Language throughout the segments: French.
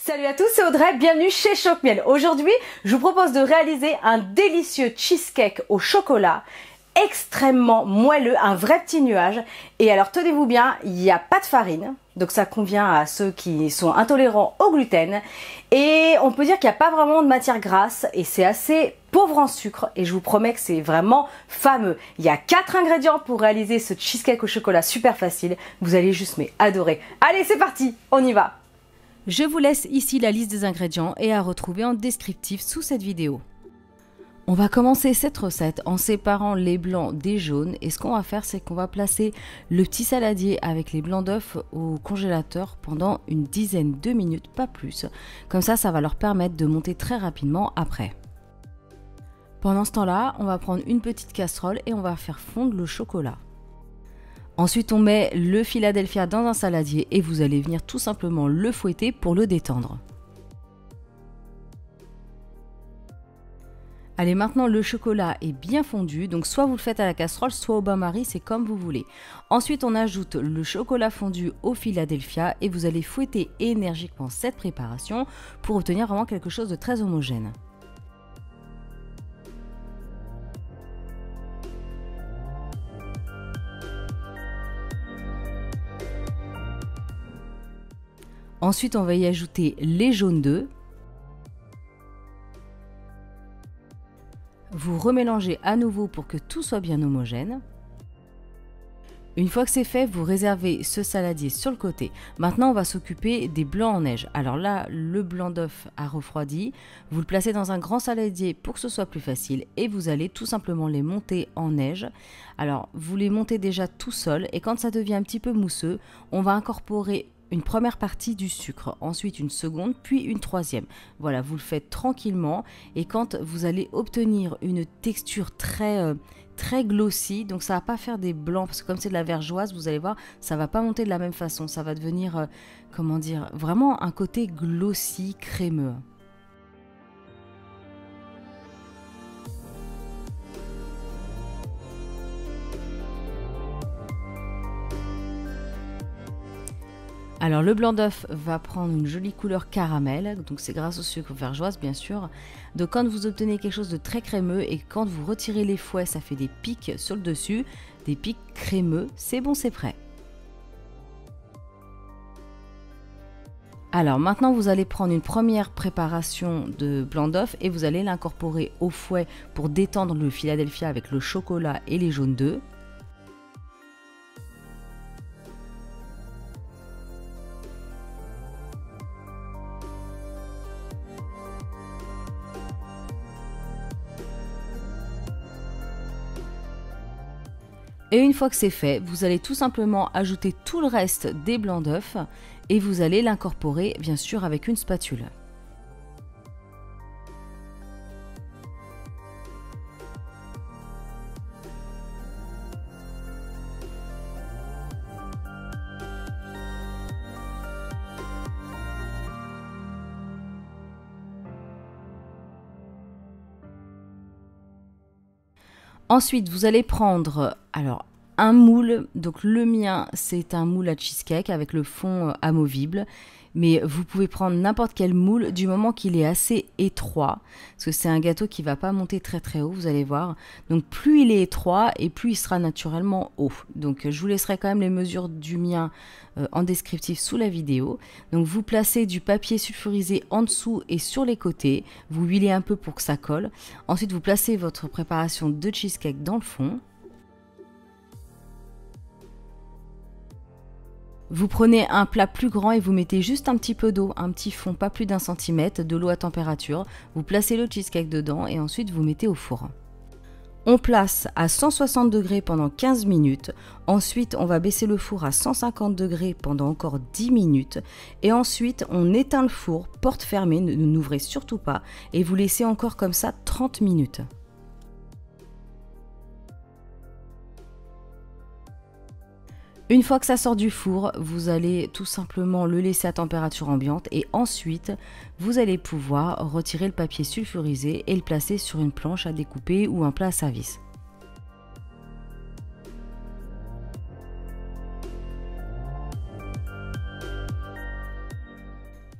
Salut à tous, c'est Audrey, bienvenue chez Choc Miel. Aujourd'hui, je vous propose de réaliser un délicieux cheesecake au chocolat, extrêmement moelleux, un vrai petit nuage. Et alors tenez-vous bien, il n'y a pas de farine, donc ça convient à ceux qui sont intolérants au gluten. Et on peut dire qu'il n'y a pas vraiment de matière grasse et c'est assez pauvre en sucre. Et je vous promets que c'est vraiment fameux. Il y a 4 ingrédients pour réaliser ce cheesecake au chocolat super facile. Vous allez juste adorer. Allez, c'est parti, on y va! Je vous laisse ici la liste des ingrédients et à retrouver en descriptif sous cette vidéo. On va commencer cette recette en séparant les blancs des jaunes et ce qu'on va faire c'est qu'on va placer le petit saladier avec les blancs d'œufs au congélateur pendant une dizaine de minutes, pas plus. Comme ça va leur permettre de monter très rapidement après. Pendant ce temps-là, on va prendre une petite casserole et on va faire fondre le chocolat. Ensuite, on met le Philadelphia dans un saladier et vous allez venir tout simplement le fouetter pour le détendre. Allez, maintenant le chocolat est bien fondu, donc soit vous le faites à la casserole, soit au bain-marie, c'est comme vous voulez. Ensuite, on ajoute le chocolat fondu au Philadelphia et vous allez fouetter énergiquement cette préparation pour obtenir vraiment quelque chose de très homogène. Ensuite, on va y ajouter les jaunes d'œufs. Vous remélangez à nouveau pour que tout soit bien homogène. Une fois que c'est fait, vous réservez ce saladier sur le côté. Maintenant, on va s'occuper des blancs en neige. Alors là, le blanc d'œuf a refroidi. Vous le placez dans un grand saladier pour que ce soit plus facile et vous allez tout simplement les monter en neige. Alors, vous les montez déjà tout seul et quand ça devient un petit peu mousseux, on va incorporer une première partie du sucre, ensuite une seconde, puis une troisième. Voilà, vous le faites tranquillement et quand vous allez obtenir une texture très glossy, donc ça va pas faire des blancs parce que comme c'est de la vergeoise, vous allez voir, ça va pas monter de la même façon, ça va devenir, comment dire, vraiment un côté glossy, crémeux. Alors le blanc d'œuf va prendre une jolie couleur caramel, donc c'est grâce au sucre vergeoise bien sûr. Donc quand vous obtenez quelque chose de très crémeux et quand vous retirez les fouets, ça fait des pics sur le dessus, des pics crémeux, c'est bon, c'est prêt. Alors maintenant vous allez prendre une première préparation de blanc d'œuf et vous allez l'incorporer au fouet pour détendre le Philadelphia avec le chocolat et les jaunes d'œufs. Et une fois que c'est fait, vous allez tout simplement ajouter tout le reste des blancs d'œufs et vous allez l'incorporer bien sûr avec une spatule. Ensuite, vous allez prendre un moule. Donc le mien, c'est un moule à cheesecake avec le fond amovible. Mais vous pouvez prendre n'importe quel moule du moment qu'il est assez étroit. Parce que c'est un gâteau qui ne va pas monter très très haut, vous allez voir. Donc plus il est étroit et plus il sera naturellement haut. Donc je vous laisserai quand même les mesures du mien en descriptif sous la vidéo. Donc vous placez du papier sulfurisé en dessous et sur les côtés. Vous huilez un peu pour que ça colle. Ensuite vous placez votre préparation de cheesecake dans le fond. Vous prenez un plat plus grand et vous mettez juste un petit peu d'eau, un petit fond, pas plus d'1 centimètre, de l'eau à température. Vous placez le cheesecake dedans et ensuite vous mettez au four. On place à 160 degrés pendant 15 minutes. Ensuite, on va baisser le four à 150 degrés pendant encore 10 minutes. Et ensuite, on éteint le four, porte fermée, n'ouvrez surtout pas. Et vous laissez encore comme ça 30 minutes. Une fois que ça sort du four, vous allez tout simplement le laisser à température ambiante et ensuite, vous allez pouvoir retirer le papier sulfurisé et le placer sur une planche à découper ou un plat à service.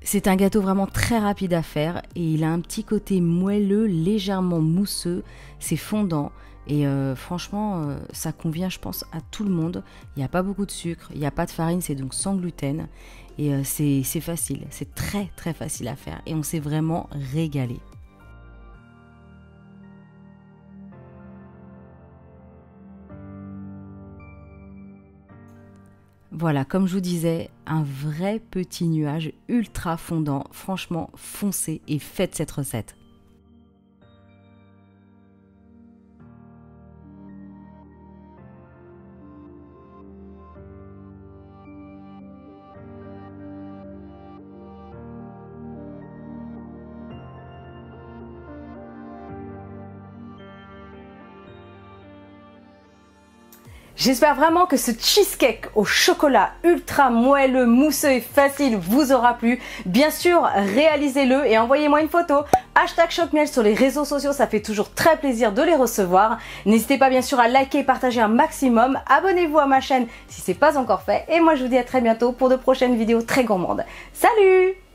C'est un gâteau vraiment très rapide à faire et il a un petit côté moelleux, légèrement mousseux, c'est fondant et franchement ça convient je pense à tout le monde. Il n'y a pas beaucoup de sucre, il n'y a pas de farine, c'est donc sans gluten et c'est facile, c'est très très facile à faire et on s'est vraiment régalé. Voilà, comme je vous disais, un vrai petit nuage ultra fondant. Franchement, foncez et faites cette recette. J'espère vraiment que ce cheesecake au chocolat ultra moelleux, mousseux et facile vous aura plu. Bien sûr, réalisez-le et envoyez-moi une photo. #ChoqueMiel sur les réseaux sociaux, ça fait toujours très plaisir de les recevoir. N'hésitez pas bien sûr à liker et partager un maximum. Abonnez-vous à ma chaîne si ce n'est pas encore fait. Et moi je vous dis à très bientôt pour de prochaines vidéos très gourmandes. Salut!